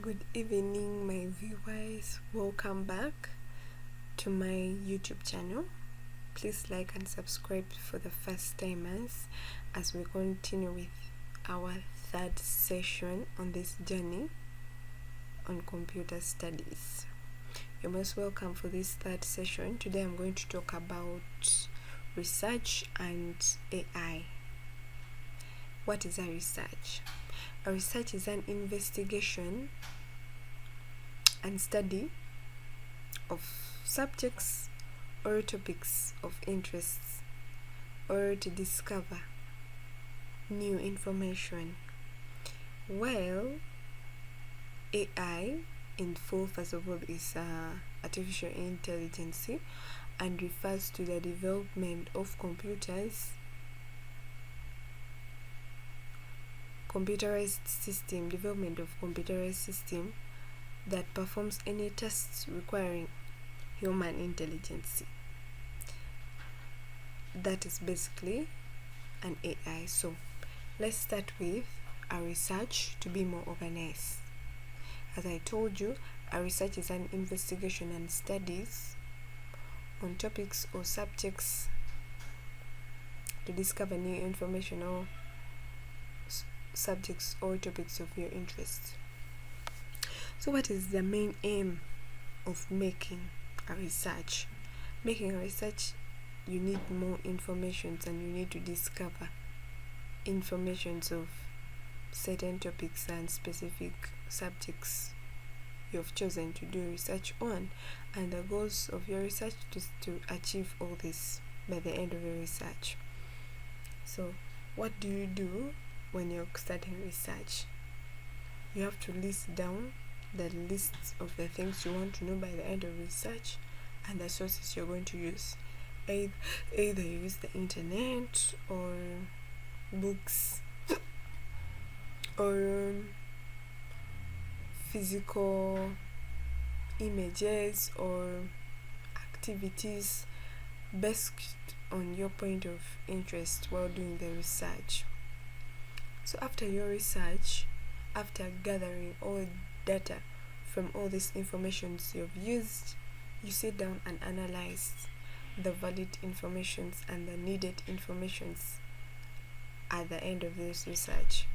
Good evening, my viewers. Welcome back to my YouTube channel. Please like and subscribe for the first timers as we continue with our third session on this journey on computer studies. You're most welcome for this third session. Today I'm going to talk about research and AI. What is a research? A research is an investigation and study of subjects or topics of interest, or to discover new information. Well, AI in full, first of all, is artificial intelligence and refers to the development of computerized system that performs any tasks requiring human intelligence. That is basically an AI. So let's start with a research to be more organized. As I told you, a research is an investigation and studies on topics or subjects to discover new information or subjects or topics of your interest. So what is the main aim of making a research? Making a research, you need more information and you need to discover information of certain topics and specific subjects you have chosen to do research on, and the goals of your research is to achieve all this by the end of your research. So what do you do when you're starting research? You have to list down the lists of the things you want to know by the end of research and the sources you're going to use. Either you use the internet or books or physical images or activities based on your point of interest while doing the research. So after your research, after gathering all data from all these informations you've used, you sit down and analyze the valid informations and the needed informations at the end of this research,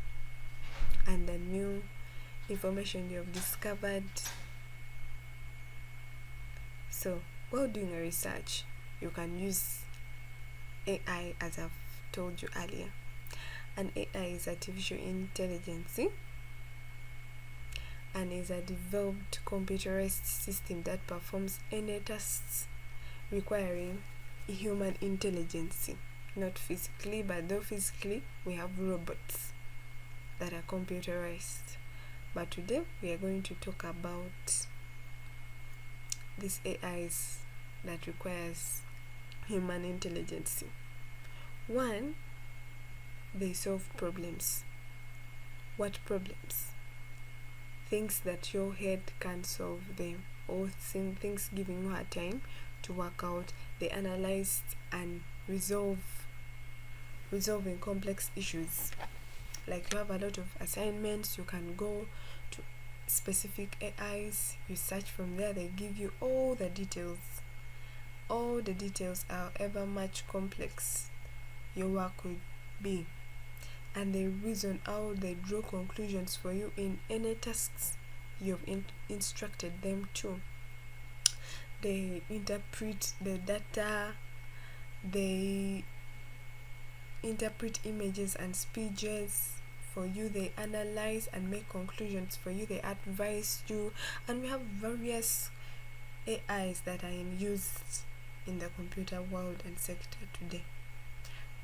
and the new information you've discovered. So while doing a research, you can use AI, as I've told you earlier. And AI is artificial intelligence and is a developed computerized system that performs any tasks requiring human intelligence. Not physically, but though physically we have robots that are computerized. But today we are going to talk about these AIs that requires human intelligence. One, they solve problems. What problems? Things that your head can't solve them, or things giving you a time to work out. They analyze and resolving complex issues. Like you have a lot of assignments, you can go to specific AIs, you search from there, they give you all the details. All the details, however much complex your work would be, and they reason out, they draw conclusions for you in any tasks you've instructed them to. They interpret the data, they interpret images and speeches for you, they analyze and make conclusions for you, they advise you. And we have various AIs that are in use in the computer world and sector today.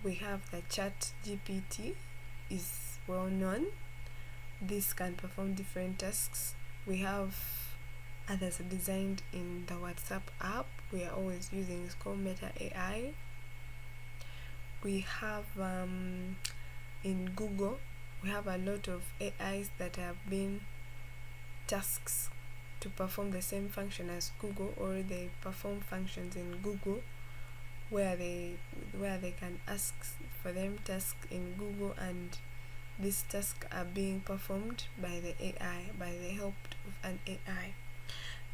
We have the ChatGPT, is well known. This can perform different tasks. We have others designed in the WhatsApp app we are always using, it's called Meta AI. We have in Google, we have a lot of AIs that have been tasks to perform the same function as Google, or they perform functions in Google where they can ask for them tasks in Google, and these tasks are being performed by the AI, by the help of an AI.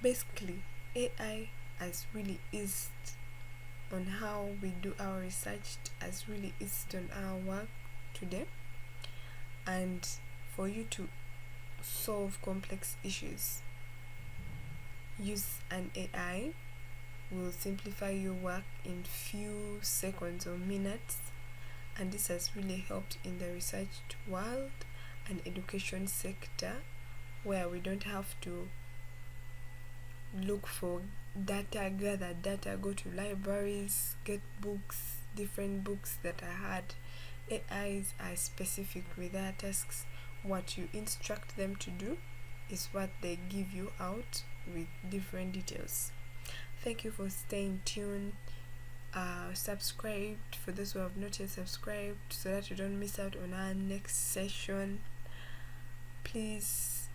Basically, AI has really eased on how we do our research, has really eased on our work today. And for you to solve complex issues, use an AI will simplify your work in few seconds or minutes, and this has really helped in the research world and education sector, where we don't have to look for data, gather data, go to libraries, get books, different books that are hard. AIs are specific with their tasks. What you instruct them to do is what they give you out with different details. Thank you for staying tuned. Subscribed for those who have not yet subscribed, so that you don't miss out on our next session. Please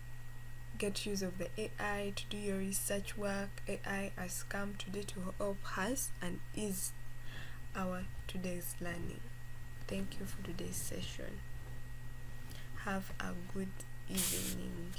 get use of the AI to do your research work. AI has come today to help us and ease our today's learning. Thank you for today's session. Have a good evening.